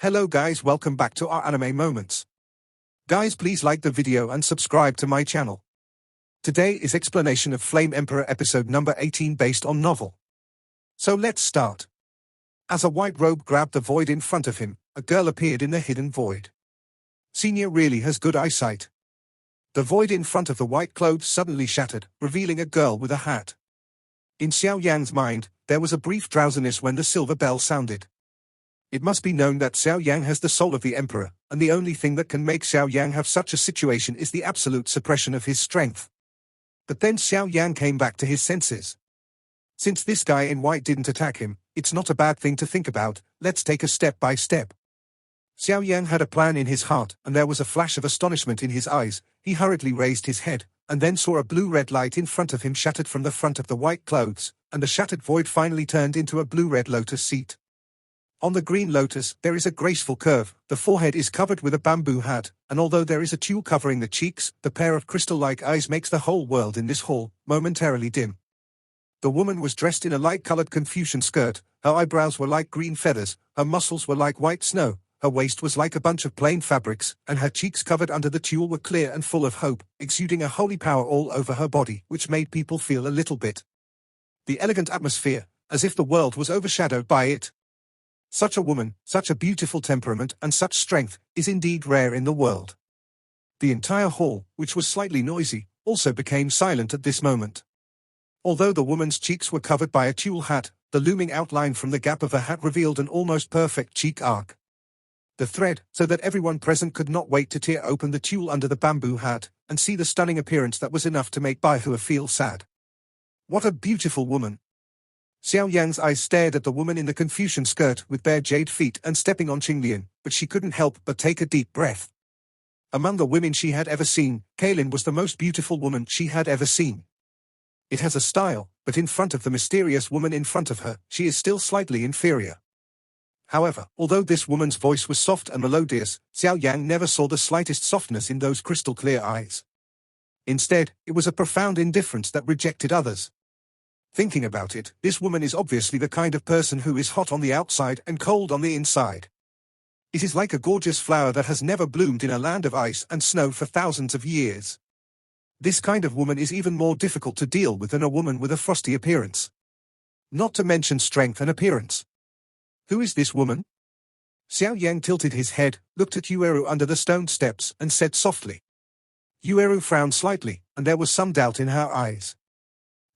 Hello guys, welcome back to our anime moments. Guys, please like the video and subscribe to my channel. Today is explanation of Flame Emperor episode number 18 based on novel. So let's start. As a white robe grabbed the void in front of him, a girl appeared in the hidden void. Senior really has good eyesight. The void in front of the white clothes suddenly shattered, revealing a girl with a hat. In Xiao Yan's mind, there was a brief drowsiness when the silver bell sounded. It must be known that Xiao Yan has the soul of the emperor, and the only thing that can make Xiao Yan have such a situation is the absolute suppression of his strength. But then Xiao Yan came back to his senses. Since this guy in white didn't attack him, it's not a bad thing to think about. Let's take a step by step. Xiao Yan had a plan in his heart, and there was a flash of astonishment in his eyes. He hurriedly raised his head, and then saw a blue-red light in front of him shattered from the front of the white clothes, and the shattered void finally turned into a blue-red lotus seat. On the green lotus, there is a graceful curve, the forehead is covered with a bamboo hat, and although there is a tulle covering the cheeks, the pair of crystal-like eyes makes the whole world in this hall momentarily dim. The woman was dressed in a light-colored Confucian skirt, her eyebrows were like green feathers, her muscles were like white snow, her waist was like a bunch of plain fabrics, and her cheeks covered under the tulle were clear and full of hope, exuding a holy power all over her body, which made people feel a little bit. The elegant atmosphere, as if the world was overshadowed by it. Such a woman, such a beautiful temperament and such strength, is indeed rare in the world. The entire hall, which was slightly noisy, also became silent at this moment. Although the woman's cheeks were covered by a tulle hat, the looming outline from the gap of her hat revealed an almost perfect cheek arc. The thread, so that everyone present could not wait to tear open the tulle under the bamboo hat, and see the stunning appearance that was enough to make Baihua feel sad. What a beautiful woman! Xiao Yan's eyes stared at the woman in the Confucian skirt with bare jade feet and stepping on Qinglian, but she couldn't help but take a deep breath. Among the women she had ever seen, Kaylin was the most beautiful woman she had ever seen. It has a style, but in front of the mysterious woman in front of her, she is still slightly inferior. However, although this woman's voice was soft and melodious, Xiao Yan never saw the slightest softness in those crystal-clear eyes. Instead, it was a profound indifference that rejected others. Thinking about it, this woman is obviously the kind of person who is hot on the outside and cold on the inside. It is like a gorgeous flower that has never bloomed in a land of ice and snow for thousands of years. This kind of woman is even more difficult to deal with than a woman with a frosty appearance. Not to mention strength and appearance. Who is this woman? Xiao Yan tilted his head, looked at Yueru under the stone steps, and said softly. Yueru frowned slightly, and there was some doubt in her eyes.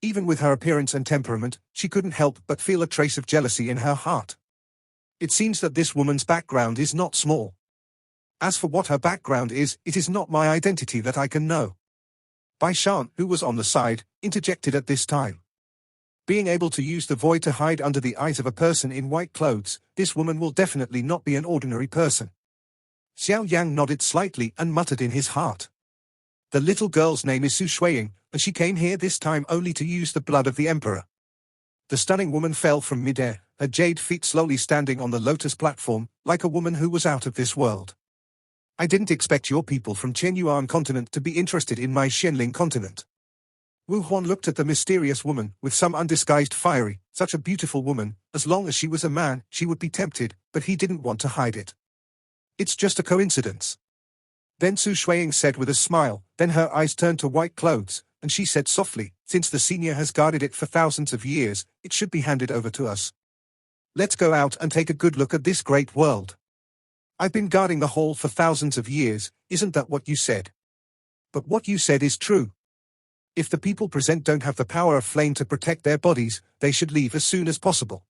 Even with her appearance and temperament, she couldn't help but feel a trace of jealousy in her heart. It seems that this woman's background is not small. As for what her background is, it is not my identity that I can know. Bai Shan, who was on the side, interjected at this time. Being able to use the void to hide under the eyes of a person in white clothes, this woman will definitely not be an ordinary person. Xiao Yang nodded slightly and muttered in his heart. The little girl's name is Su Shuiying, and she came here this time only to use the blood of the emperor. The stunning woman fell from midair, her jade feet slowly standing on the lotus platform, like a woman who was out of this world. I didn't expect your people from Qianyuan continent to be interested in my Xianling continent. Wu Huan looked at the mysterious woman, with some undisguised fiery. Such a beautiful woman, as long as she was a man, she would be tempted, but he didn't want to hide it. It's just a coincidence. Then Su Shuiying said with a smile, then her eyes turned to white clothes, and she said softly, since the senior has guarded it for thousands of years, it should be handed over to us. Let's go out and take a good look at this great world. I've been guarding the hall for thousands of years, isn't that what you said? But what you said is true. If the people present don't have the power of flame to protect their bodies, they should leave as soon as possible.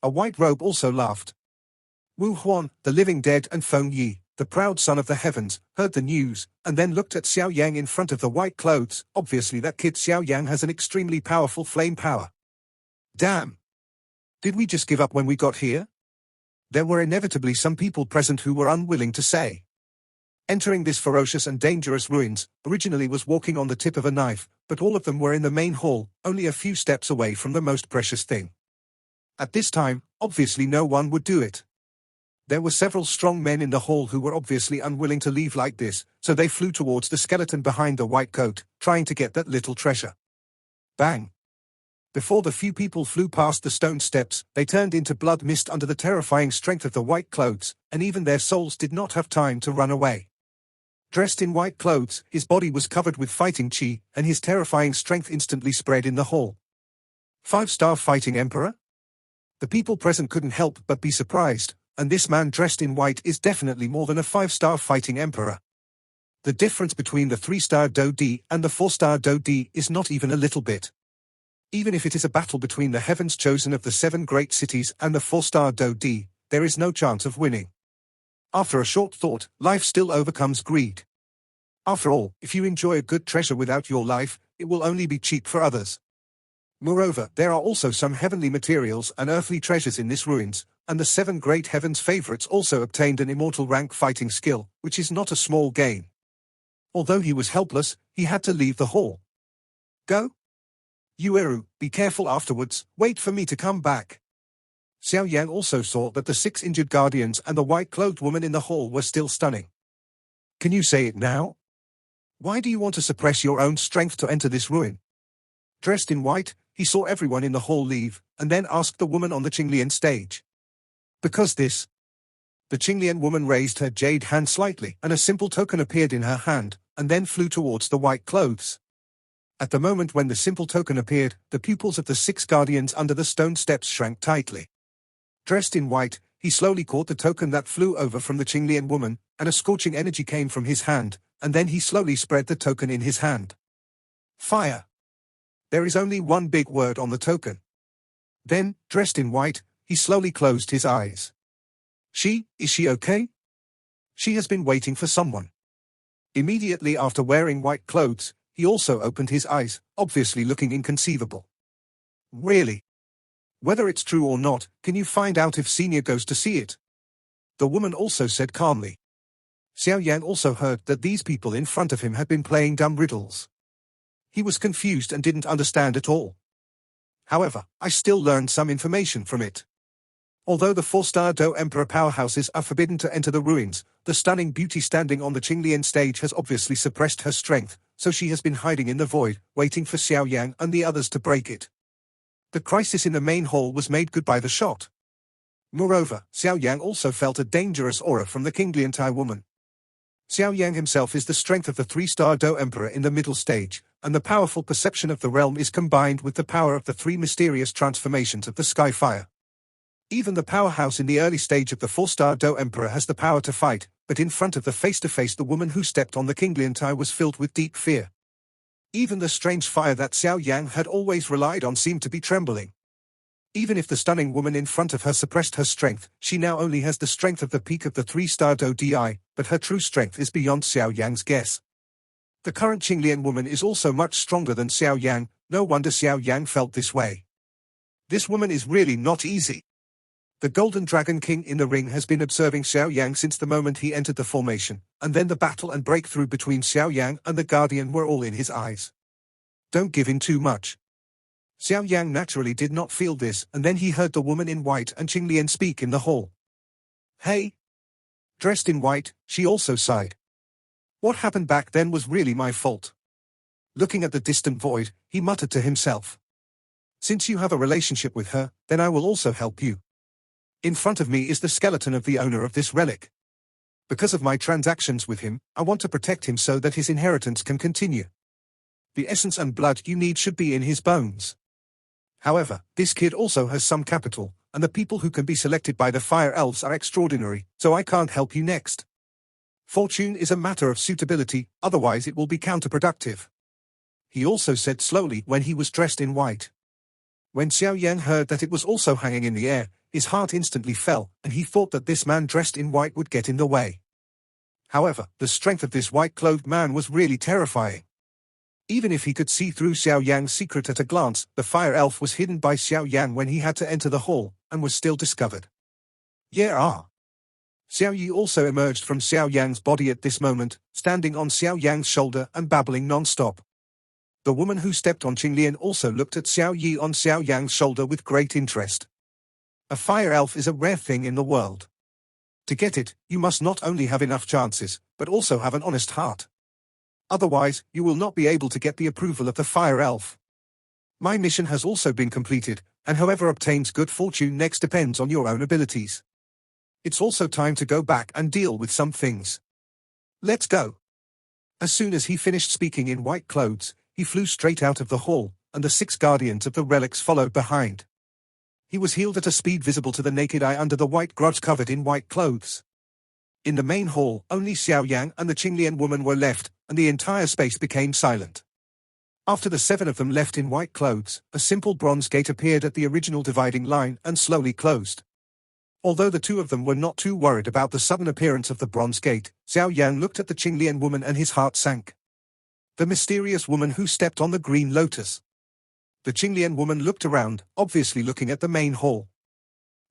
A white robe also laughed. Wu Huan, the living dead, and Feng Yi, the proud son of the heavens, heard the news, and then looked at Xiao Yang in front of the white clothes. Obviously that kid Xiao Yang has an extremely powerful flame power. Damn! Did we just give up when we got here? There were inevitably some people present who were unwilling to say. Entering this ferocious and dangerous ruins, originally was walking on the tip of a knife, but all of them were in the main hall, only a few steps away from the most precious thing. At this time, obviously no one would do it. There were several strong men in the hall who were obviously unwilling to leave like this, so they flew towards the skeleton behind the white coat, trying to get that little treasure. Bang! Before the few people flew past the stone steps, they turned into blood mist under the terrifying strength of the white clothes, and even their souls did not have time to run away. Dressed in white clothes, his body was covered with fighting chi, and his terrifying strength instantly spread in the hall. 5-star fighting emperor? The people present couldn't help but be surprised, and this man dressed in white is definitely more than a 5-star fighting emperor. The difference between the 3-star Do Di and the 4-star Do Di is not even a little bit. Even if it is a battle between the heavens chosen of the 7 great cities and the 4-star Do Di, there is no chance of winning. After a short thought, life still overcomes greed. After all, if you enjoy a good treasure without your life, it will only be cheap for others. Moreover, there are also some heavenly materials and earthly treasures in this ruins, and the 7 great heavens favorites also obtained an immortal rank fighting skill, which is not a small gain. Although he was helpless, he had to leave the hall. Go? Yueru, be careful afterwards, wait for me to come back. Xiao Yan also saw that the 6 injured guardians and the white-clothed woman in the hall were still stunning. Can you say it now? Why do you want to suppress your own strength to enter this ruin? Dressed in white, he saw everyone in the hall leave, and then asked the woman on the Qinglian stage. Because this. The Qinglian woman raised her jade hand slightly, and a simple token appeared in her hand, and then flew towards the white clothes. At the moment when the simple token appeared, the pupils of the 6 guardians under the stone steps shrank tightly. Dressed in white, he slowly caught the token that flew over from the Qinglian woman, and a scorching energy came from his hand, and then he slowly spread the token in his hand. Fire. There is only one big word on the token. Then, dressed in white, he slowly closed his eyes. Is she okay? She has been waiting for someone. Immediately after wearing white clothes, he also opened his eyes, obviously looking inconceivable. Really? Whether it's true or not, can you find out if Senior goes to see it? The woman also said calmly. Xiao Yan also heard that these people in front of him had been playing dumb riddles. He was confused and didn't understand at all. However, I still learned some information from it. Although the 4-star Do Emperor powerhouses are forbidden to enter the ruins, the stunning beauty standing on the Qinglian stage has obviously suppressed her strength, so she has been hiding in the void, waiting for Xiao Yang and the others to break it. The crisis in the main hall was made good by the shot. Moreover, Xiao Yang also felt a dangerous aura from the Qinglian Tai woman. Xiao Yang himself is the strength of the 3-star Do Emperor in the middle stage, and the powerful perception of the realm is combined with the power of the 3 mysterious transformations of the sky fire. Even the powerhouse in the early stage of the 4-star Do Emperor has the power to fight, but in front of the face-to-face the woman who stepped on the Qinglian Tai was filled with deep fear. Even the strange fire that Xiao Yang had always relied on seemed to be trembling. Even if the stunning woman in front of her suppressed her strength, she now only has the strength of the peak of the 3-star Do Di, but her true strength is beyond Xiao Yang's guess. The current Qinglian woman is also much stronger than Xiao Yang, no wonder Xiao Yang felt this way. This woman is really not easy. The Golden Dragon King in the ring has been observing Xiao Yang since the moment he entered the formation, and then the battle and breakthrough between Xiao Yang and the Guardian were all in his eyes. Don't give in too much. Xiao Yang naturally did not feel this, and then he heard the woman in white and Qinglian speak in the hall. Hey! Dressed in white, she also sighed. What happened back then was really my fault. Looking at the distant void, he muttered to himself. Since you have a relationship with her, then I will also help you. In front of me is the skeleton of the owner of this relic. Because of my transactions with him, I want to protect him so that his inheritance can continue. The essence and blood you need should be in his bones. However, this kid also has some capital, and the people who can be selected by the fire elves are extraordinary, so I can't help you next. Fortune is a matter of suitability, otherwise it will be counterproductive. He also said slowly when he was dressed in white. When Xiao Yan heard that it was also hanging in the air, his heart instantly fell, and he thought that this man dressed in white would get in the way. However, the strength of this white-clothed man was really terrifying. Even if he could see through Xiao Yang's secret at a glance, the fire elf was hidden by Xiao Yan when he had to enter the hall, and was still discovered. Yeah. Xiao Yi also emerged from Xiao Yang's body at this moment, standing on Xiao Yang's shoulder and babbling non-stop. The woman who stepped on Qinglian also looked at Xiao Yi on Xiao Yang's shoulder with great interest. A fire elf is a rare thing in the world. To get it, you must not only have enough chances, but also have an honest heart. Otherwise, you will not be able to get the approval of the fire elf. My mission has also been completed, and whoever obtains good fortune next depends on your own abilities. It's also time to go back and deal with some things. Let's go. As soon as he finished speaking in white clothes, he flew straight out of the hall, and the 6 guardians of the relics followed behind. He was healed at a speed visible to the naked eye under the white grudge covered in white clothes. In the main hall, only Xiao Yan and the Qinglian woman were left, and the entire space became silent. After the 7 of them left in white clothes, a simple bronze gate appeared at the original dividing line and slowly closed. Although the 2 of them were not too worried about the sudden appearance of the bronze gate, Xiao Yan looked at the Qinglian woman and his heart sank. The mysterious woman who stepped on the green lotus. The Qinglian woman looked around, obviously looking at the main hall.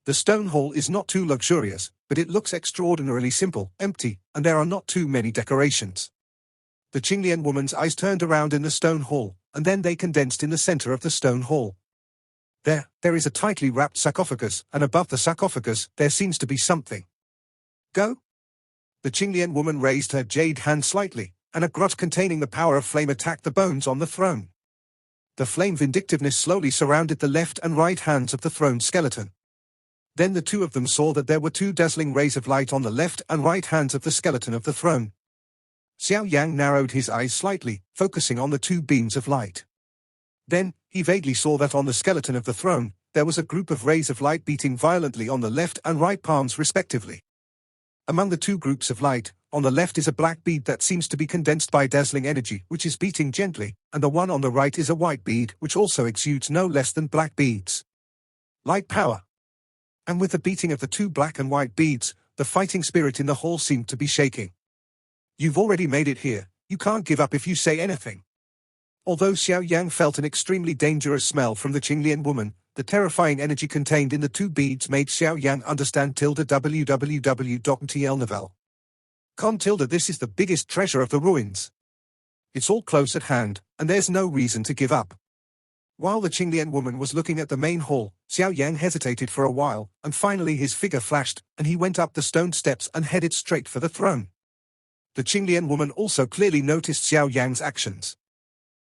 The stone hall is not too luxurious, but it looks extraordinarily simple, empty, and there are not too many decorations. The Qinglian woman's eyes turned around in the stone hall, and then they condensed in the center of the stone hall. There is a tightly wrapped sarcophagus, and above the sarcophagus, there seems to be something. Go? The Qinglian woman raised her jade hand slightly, and a grudge containing the power of flame attacked the bones on the throne. The flame vindictiveness slowly surrounded the left and right hands of the throne skeleton. Then the 2 of them saw that there were 2 dazzling rays of light on the left and right hands of the skeleton of the throne. Xiao Yang narrowed his eyes slightly, focusing on the 2 beams of light. Then, he vaguely saw that on the skeleton of the throne, there was a group of rays of light beating violently on the left and right palms respectively. Among the 2 groups of light, on the left is a black bead that seems to be condensed by dazzling energy, which is beating gently, and the one on the right is a white bead, which also exudes no less than black beads. Light power. And with the beating of the 2 black and white beads, the fighting spirit in the hall seemed to be shaking. You've already made it here, you can't give up if you say anything. Although Xiao Yang felt an extremely dangerous smell from the Qinglian woman, the terrifying energy contained in the 2 beads made Xiao Yang understand www.tlnovel.com. This is the biggest treasure of the ruins. It's all close at hand, and there's no reason to give up. While the Qinglian woman was looking at the main hall, Xiao Yang hesitated for a while, and finally his figure flashed, and he went up the stone steps and headed straight for the throne. The Qinglian woman also clearly noticed Xiao Yang's actions.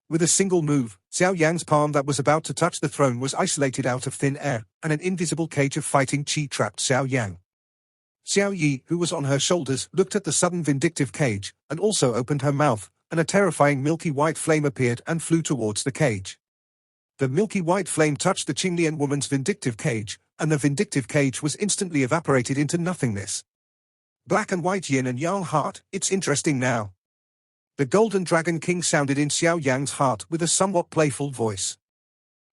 With a single move, Xiao Yang's palm that was about to touch the throne was isolated out of thin air, and an invisible cage of fighting qi trapped Xiao Yang. Xiao Yi, who was on her shoulders, looked at the sudden vindictive cage, and also opened her mouth, and a terrifying milky white flame appeared and flew towards the cage. The milky white flame touched the Qinglian woman's vindictive cage, and the vindictive cage was instantly evaporated into nothingness. Black and white yin and yang heart, it's interesting now. The Golden Dragon King sounded in Xiao Yang's heart with a somewhat playful voice.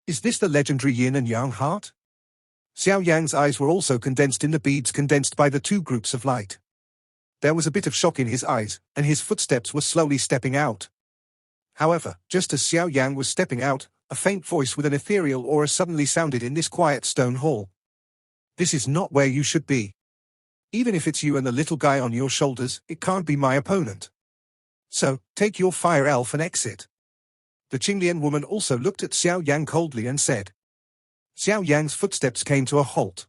Is this the legendary yin and yang heart? Xiao Yang's eyes were also condensed in the beads condensed by the 2 groups of light. There was a bit of shock in his eyes, and his footsteps were slowly stepping out. However, just as Xiao Yang was stepping out, a faint voice with an ethereal aura suddenly sounded in this quiet stone hall. This is not where you should be. Even if it's you and the little guy on your shoulders, it can't be my opponent. So, take your fire elf and exit. The Qinglian woman also looked at Xiao Yang coldly and said. Xiao Yang's footsteps came to a halt.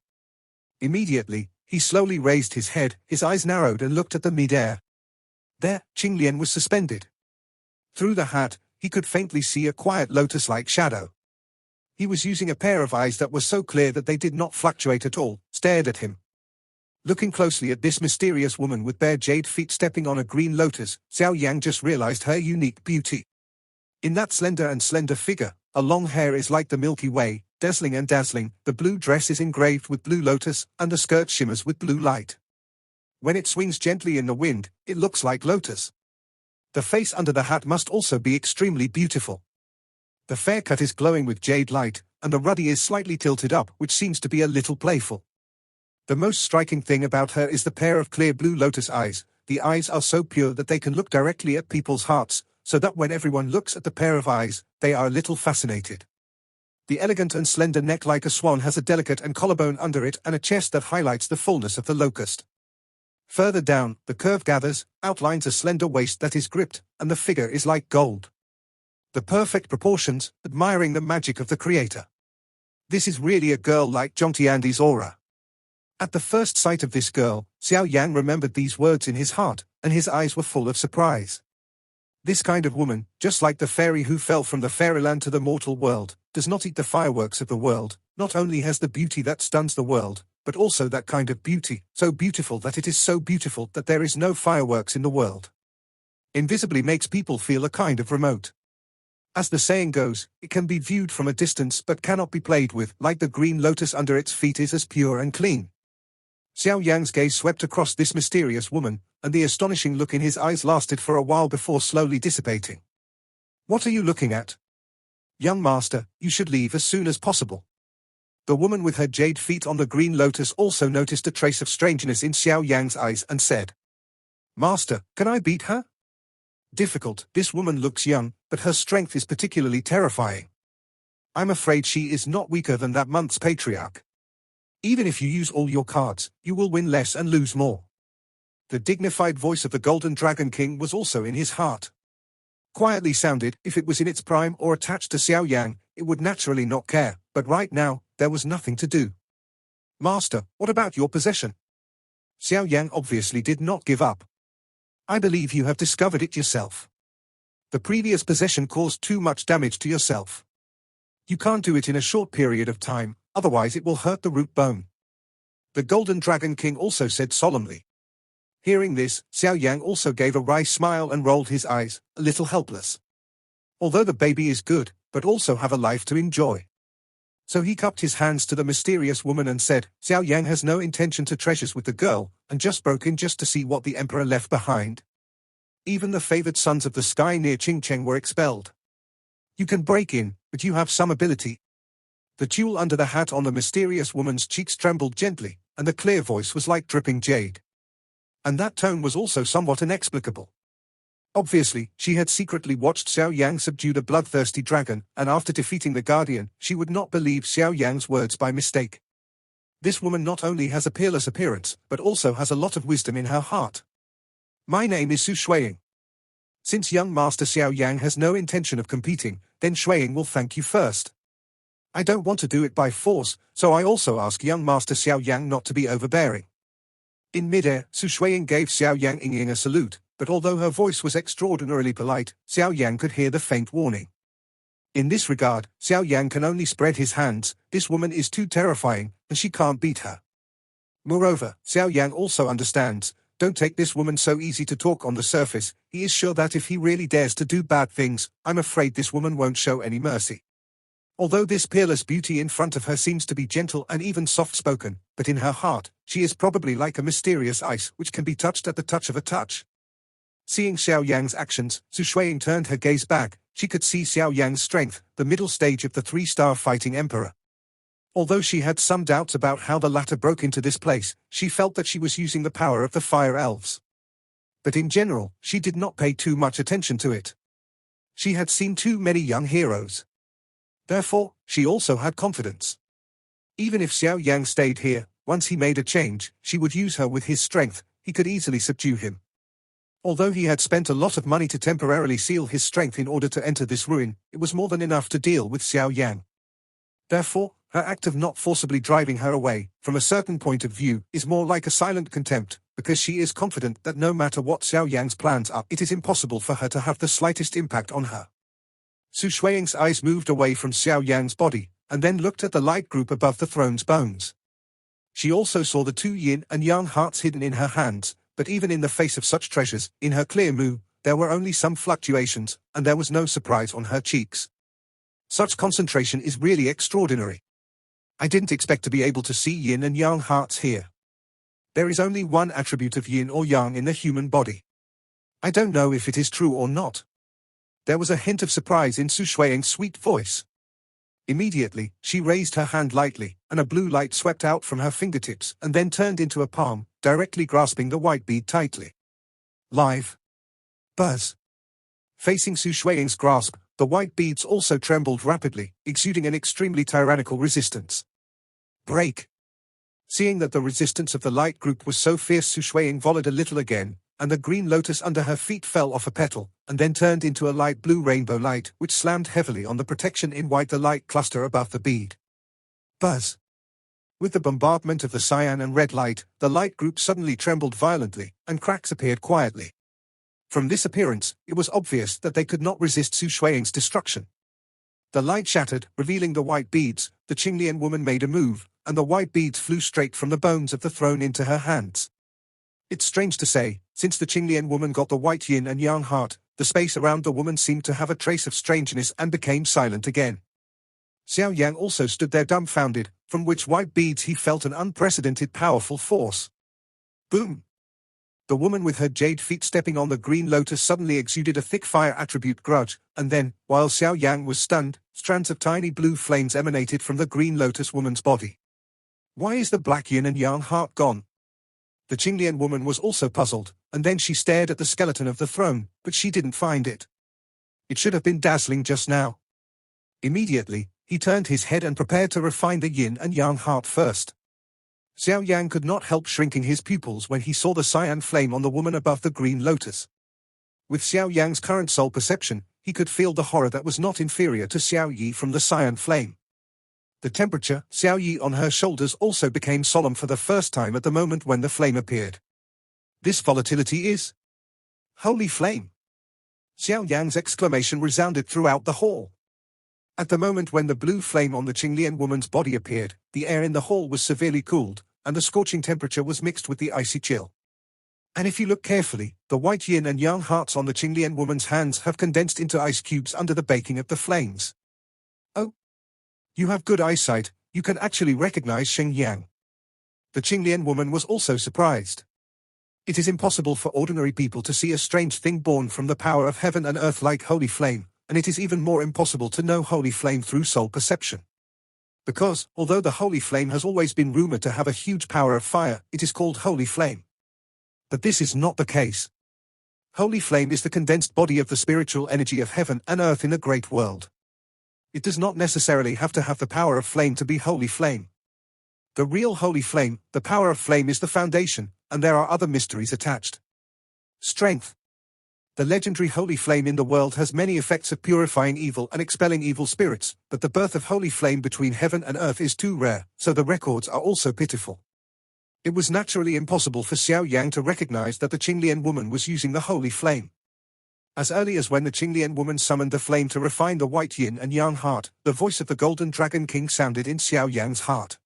Immediately, he slowly raised his head, his eyes narrowed and looked at the mid-air. There, Qinglian was suspended. Through the hat, he could faintly see a quiet lotus-like shadow. He was using a pair of eyes that were so clear that they did not fluctuate at all, stared at him. Looking closely at this mysterious woman with bare jade feet stepping on a green lotus, Xiao Yang just realized her unique beauty. In that slender figure, her long hair is like the Milky Way, dazzling and dazzling, the blue dress is engraved with blue lotus, and the skirt shimmers with blue light. When it swings gently in the wind, it looks like lotus. The face under the hat must also be extremely beautiful. The fair cut is glowing with jade light, and the ruddy is slightly tilted up, which seems to be a little playful. The most striking thing about her is the pair of clear blue lotus eyes. The eyes are so pure that they can look directly at people's hearts, so that when everyone looks at the pair of eyes, they are a little fascinated. The elegant and slender neck like a swan has a delicate and collarbone under it and a chest that highlights the fullness of the locust. Further down, the curve gathers, outlines a slender waist that is gripped, and the figure is like gold. The perfect proportions, admiring the magic of the creator. This is really a girl like Zhongtiandi's aura. At the first sight of this girl, Xiao Yang remembered these words in his heart, and his eyes were full of surprise. This kind of woman, just like the fairy who fell from the fairyland to the mortal world, does not eat the fireworks of the world, not only has the beauty that stuns the world, but also that kind of beauty, so beautiful that it is so beautiful that there is no fireworks in the world. Invisibly makes people feel a kind of remote. As the saying goes, it can be viewed from a distance but cannot be played with, like the green lotus under its feet is as pure and clean. Xiao Yan's gaze swept across this mysterious woman, and the astonishing look in his eyes lasted for a while before slowly dissipating. What are you looking at? Young master, you should leave as soon as possible. The woman with her jade feet on the green lotus also noticed a trace of strangeness in Xiao Yan's eyes and said, Master, can I beat her? Difficult. This woman looks young, but her strength is particularly terrifying. I'm afraid she is not weaker than that month's patriarch. Even if you use all your cards, you will win less and lose more. The dignified voice of the Golden Dragon King was also in his heart. Quietly sounded, if it was in its prime or attached to Xiao Yan, it would naturally not care, but right now, there was nothing to do. Master, what about your possession? Xiao Yan obviously did not give up. I believe you have discovered it yourself. The previous possession caused too much damage to yourself. You can't do it in a short period of time, otherwise it will hurt the root bone. The Golden Dragon King also said solemnly. Hearing this, Xiao Yan also gave a wry smile and rolled his eyes, a little helpless. Although the baby is good, but also have a life to enjoy. So he cupped his hands to the mysterious woman and said, Xiao Yan has no intention to treasures with the girl, and just broke in just to see what the emperor left behind. Even the favored sons of the sky near Qingcheng were expelled. You can break in, but you have some ability. The jewel under the hat on the mysterious woman's cheeks trembled gently, and the clear voice was like dripping jade. And that tone was also somewhat inexplicable. Obviously, she had secretly watched Xiao Yang subdue the bloodthirsty dragon, and after defeating the guardian, she would not believe Xiao Yang's words by mistake. This woman not only has a peerless appearance, but also has a lot of wisdom in her heart. My name is Su Shuiying. Since young master Xiao Yang has no intention of competing, then Shuiying will thank you first. I don't want to do it by force, so I also ask young master Xiao Yang not to be overbearing. In midair, Su Shuiying gave Xiao Yang a salute, but although her voice was extraordinarily polite, Xiao Yang could hear the faint warning. In this regard, Xiao Yang can only spread his hands. This woman is too terrifying, and she can't beat her. Moreover, Xiao Yang also understands, don't take this woman so easy to talk on the surface. He is sure that if he really dares to do bad things, I'm afraid this woman won't show any mercy. Although this peerless beauty in front of her seems to be gentle and even soft-spoken, but in her heart, she is probably like a mysterious ice which can be touched at the touch of a touch. Seeing Xiao Yang's actions, Su Shuiying turned her gaze back. She could see Xiao Yang's strength, the middle stage of the three-star fighting emperor. Although she had some doubts about how the latter broke into this place, she felt that she was using the power of the fire elves. But in general, she did not pay too much attention to it. She had seen too many young heroes. Therefore, she also had confidence. Even if Xiao Yang stayed here, once he made a change, she would use her with his strength. He could easily subdue him. Although he had spent a lot of money to temporarily seal his strength in order to enter this ruin, it was more than enough to deal with Xiao Yang. Therefore, her act of not forcibly driving her away, from a certain point of view, is more like a silent contempt, because she is confident that no matter what Xiao Yang's plans are, it is impossible for her to have the slightest impact on her. Su Shuiying's eyes moved away from Xiao Yang's body, and then looked at the light group above the throne's bones. She also saw the two yin and yang hearts hidden in her hands, but even in the face of such treasures, in her clear mu, there were only some fluctuations, and there was no surprise on her cheeks. Such concentration is really extraordinary. I didn't expect to be able to see yin and yang hearts here. There is only one attribute of yin or yang in the human body. I don't know if it is true or not. There was a hint of surprise in Su Shuiying's sweet voice. Immediately, she raised her hand lightly, and a blue light swept out from her fingertips and then turned into a palm, directly grasping the white bead tightly. Live. Buzz. Facing Su Shuiying's grasp, the white beads also trembled rapidly, exuding an extremely tyrannical resistance. Break. Seeing that the resistance of the light group was so fierce, Su Shuiying volleyed a little again, and the green lotus under her feet fell off a petal, and then turned into a light blue rainbow light, which slammed heavily on the protection in white the light cluster above the bead. Buzz. With the bombardment of the cyan and red light, the light group suddenly trembled violently, and cracks appeared quietly. From this appearance, it was obvious that they could not resist Su Shuiying's destruction. The light shattered, revealing the white beads. The Qinglian woman made a move, and the white beads flew straight from the bones of the throne into her hands. It's strange to say, since the Qinglian woman got the white yin and yang heart, the space around the woman seemed to have a trace of strangeness and became silent again. Xiao Yan also stood there dumbfounded, from which white beads he felt an unprecedented powerful force. Boom! The woman with her jade feet stepping on the green lotus suddenly exuded a thick fire attribute grudge, and then, while Xiao Yang was stunned, strands of tiny blue flames emanated from the green lotus woman's body. Why is the black yin and yang heart gone? The Qinglian woman was also puzzled, and then she stared at the skeleton of the throne, but she didn't find it. It should have been dazzling just now. Immediately, he turned his head and prepared to refine the yin and yang heart first. Xiao Yang could not help shrinking his pupils when he saw the cyan flame on the woman above the green lotus. With Xiao Yang's current soul perception, he could feel the horror that was not inferior to Xiao Yi from the cyan flame. The temperature, Xiao Yi on her shoulders also became solemn for the first time at the moment when the flame appeared. This volatility is holy flame. Xiao Yang's exclamation resounded throughout the hall. At the moment when the blue flame on the Qinglian woman's body appeared, the air in the hall was severely cooled, and the scorching temperature was mixed with the icy chill. And if you look carefully, the white yin and yang hearts on the Qinglian woman's hands have condensed into ice cubes under the baking of the flames. Oh! You have good eyesight, you can actually recognize Xing Yang. The Qinglian woman was also surprised. It is impossible for ordinary people to see a strange thing born from the power of heaven and earth like holy flame, and it is even more impossible to know holy flame through soul perception. Because, although the holy flame has always been rumored to have a huge power of fire, it is called holy flame. But this is not the case. Holy flame is the condensed body of the spiritual energy of heaven and earth in a great world. It does not necessarily have to have the power of flame to be holy flame. The real holy flame, the power of flame, is the foundation, and there are other mysteries attached. Strength. The legendary holy flame in the world has many effects of purifying evil and expelling evil spirits, but the birth of holy flame between heaven and earth is too rare, so the records are also pitiful. It was naturally impossible for Xiao Yang to recognize that the Qinglian woman was using the holy flame. As early as when the Qinglian woman summoned the flame to refine the white yin and yang heart, the voice of the Golden Dragon King sounded in Xiao Yang's heart.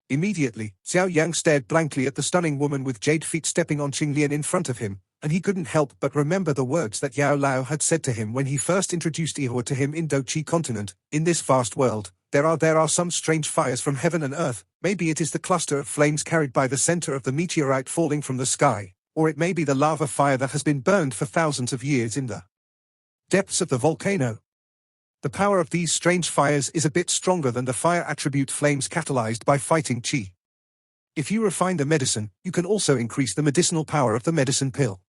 Immediately, Xiao Yang stared blankly at the stunning woman with jade feet stepping on Qinglian in front of him, and he couldn't help but remember the words that Yao Lao had said to him when he first introduced Ihua to him in Do-Chi continent. In this vast world, there are some strange fires from heaven and earth. Maybe it is the cluster of flames carried by the center of the meteorite falling from the sky, or it may be the lava fire that has been burned for thousands of years in the depths of the volcano. The power of these strange fires is a bit stronger than the fire attribute flames catalyzed by fighting qi. If you refine the medicine, you can also increase the medicinal power of the medicine pill.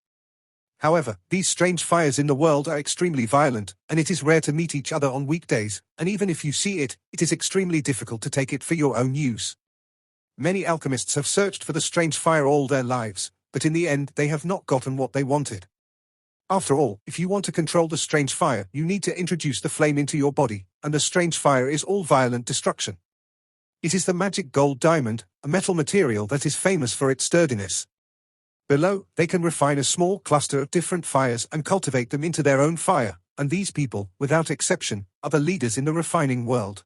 However, these strange fires in the world are extremely violent, and it is rare to meet each other on weekdays, and even if you see it, it is extremely difficult to take it for your own use. Many alchemists have searched for the strange fire all their lives, but in the end they have not gotten what they wanted. After all, if you want to control the strange fire, you need to introduce the flame into your body, and the strange fire is all violent destruction. It is the magic gold diamond, a metal material that is famous for its sturdiness. Below, they can refine a small cluster of different fires and cultivate them into their own fire, and these people, without exception, are the leaders in the refining world.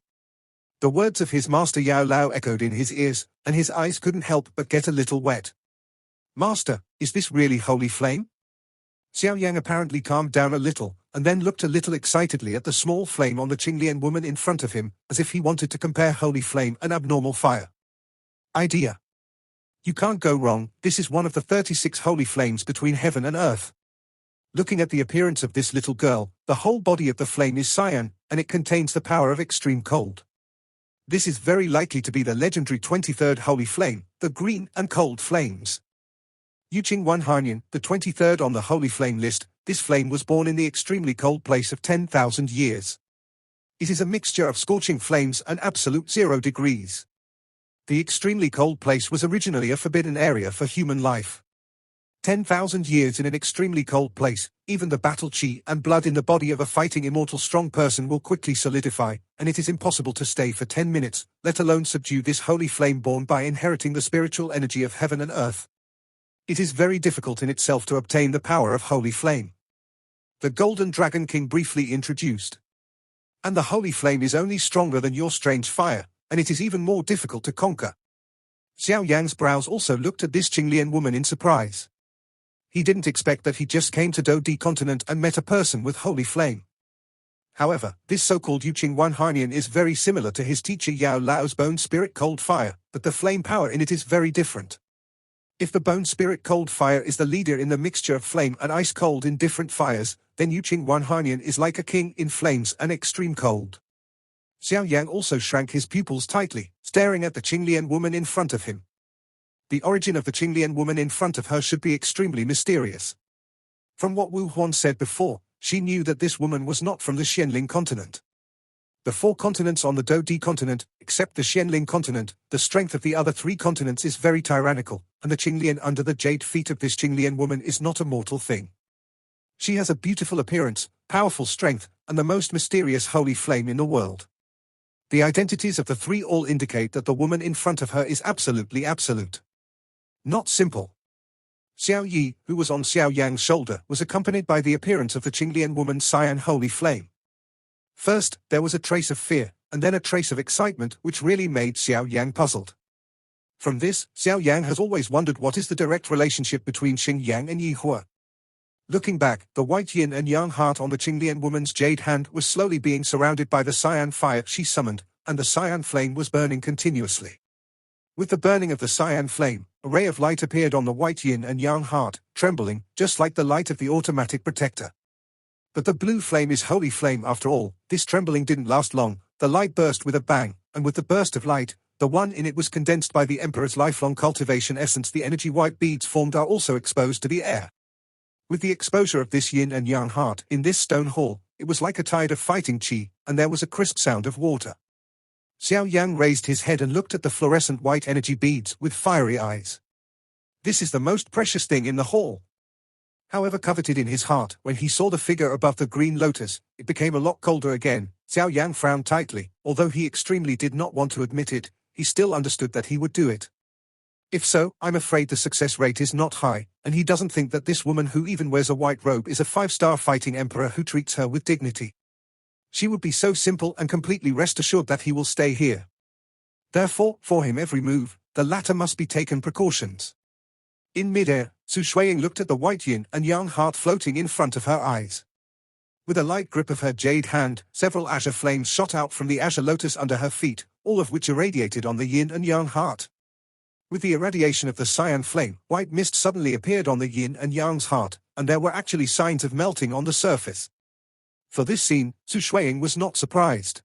The words of his master Yao Lao echoed in his ears, and his eyes couldn't help but get a little wet. Master, is this really holy flame? Xiao Yang apparently calmed down a little, and then looked a little excitedly at the small flame on the Qinglian woman in front of him, as if he wanted to compare holy flame and abnormal fire. Idea. You can't go wrong, this is one of the 36 holy flames between heaven and earth. Looking at the appearance of this little girl, the whole body of the flame is cyan, and it contains the power of extreme cold. This is very likely to be the legendary 23rd holy flame, the green and cold flames. Yuqing Wan Hanyan, the 23rd on the holy flame list, this flame was born in the extremely cold place of 10,000 years. It is a mixture of scorching flames and absolute 0 degrees. The extremely cold place was originally a forbidden area for human life. 10,000 years in an extremely cold place, even the battle chi and blood in the body of a fighting immortal strong person will quickly solidify, and it is impossible to stay for 10 minutes, let alone subdue this holy flame born by inheriting the spiritual energy of heaven and earth. It is very difficult in itself to obtain the power of holy flame. The Golden Dragon King briefly introduced. And the holy flame is only stronger than your strange fire, and it is even more difficult to conquer. Xiao Yan's brows also looked at this Qinglian woman in surprise. He didn't expect that he just came to Do continent and met a person with holy flame. However, this so-called Yuqing Wanhanian is very similar to his teacher Yao Lao's bone spirit cold fire, but the flame power in it is very different. If the bone spirit cold fire is the leader in the mixture of flame and ice cold in different fires, then Yuqing Wanhanian is like a king in flames and extreme cold. Xiao Yan also shrank his pupils tightly, staring at the Qinglian woman in front of him. The origin of the Qinglian woman in front of her should be extremely mysterious. From what Wu Huan said before, she knew that this woman was not from the Xianling continent. The 4 continents on the Do continent, except the Xianling continent, the strength of the other 3 continents is very tyrannical, and the Qinglian under the jade feet of this Qinglian woman is not a mortal thing. She has a beautiful appearance, powerful strength, and the most mysterious holy flame in the world. The identities of the 3 all indicate that the woman in front of her is absolutely absolute. Not simple. Xiao Yi, who was on Xiao Yang's shoulder, was accompanied by the appearance of the Qinglian woman's cyan holy flame. First, there was a trace of fear, and then a trace of excitement which really made Xiao Yang puzzled. From this, Xiao Yang has always wondered what is the direct relationship between Xing Yang and Yi Hua. Looking back, the white yin and yang heart on the Qinglian woman's jade hand was slowly being surrounded by the cyan fire she summoned, and the cyan flame was burning continuously. With the burning of the cyan flame, a ray of light appeared on the white yin and yang heart, trembling, just like the light of the automatic protector. But the blue flame is holy flame after all. This trembling didn't last long, the light burst with a bang, and with the burst of light, the one in it was condensed by the Emperor's lifelong cultivation essence. The energy white beads formed are also exposed to the air. With the exposure of this yin and yang heart in this stone hall, it was like a tide of fighting qi, and there was a crisp sound of water. Xiao Yang raised his head and looked at the fluorescent white energy beads with fiery eyes. This is the most precious thing in the hall. However coveted in his heart, when he saw the figure above the green lotus, it became a lot colder again. Xiao Yang frowned tightly. Although he extremely did not want to admit it, he still understood that he would do it. If so, I'm afraid the success rate is not high, and he doesn't think that this woman who even wears a white robe is a 5-star fighting emperor who treats her with dignity. She would be so simple and completely rest assured that he will stay here. Therefore, for him every move, the latter must be taken precautions. In mid-air, Su Shuiying looked at the white yin and yang heart floating in front of her eyes. With a light grip of her jade hand, several azure flames shot out from the azure lotus under her feet, all of which irradiated on the yin and yang heart. With the irradiation of the cyan flame, white mist suddenly appeared on the yin and yang's heart, and there were actually signs of melting on the surface. For this scene, Su Shuiying was not surprised.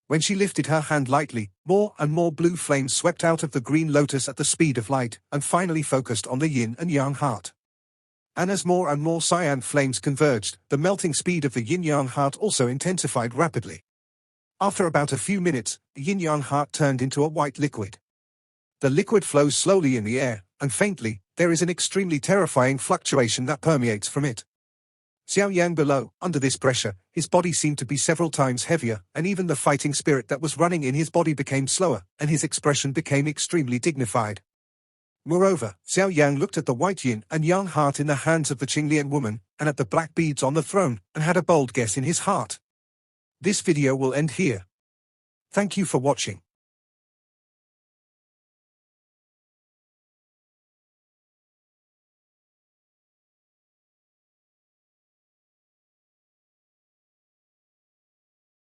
When she lifted her hand lightly, more and more blue flames swept out of the green lotus at the speed of light, and finally focused on the yin and yang heart. And as more and more cyan flames converged, the melting speed of the yin-yang heart also intensified rapidly. After about a few minutes, the yin-yang heart turned into a white liquid. The liquid flows slowly in the air, and faintly, there is an extremely terrifying fluctuation that permeates from it. Xiao Yang below, under this pressure, his body seemed to be several times heavier, and even the fighting spirit that was running in his body became slower, and his expression became extremely dignified. Moreover, Xiao Yang looked at the white yin and yang heart in the hands of the Qinglian woman, and at the black beads on the throne, and had a bold guess in his heart. This video will end here. Thank you for watching.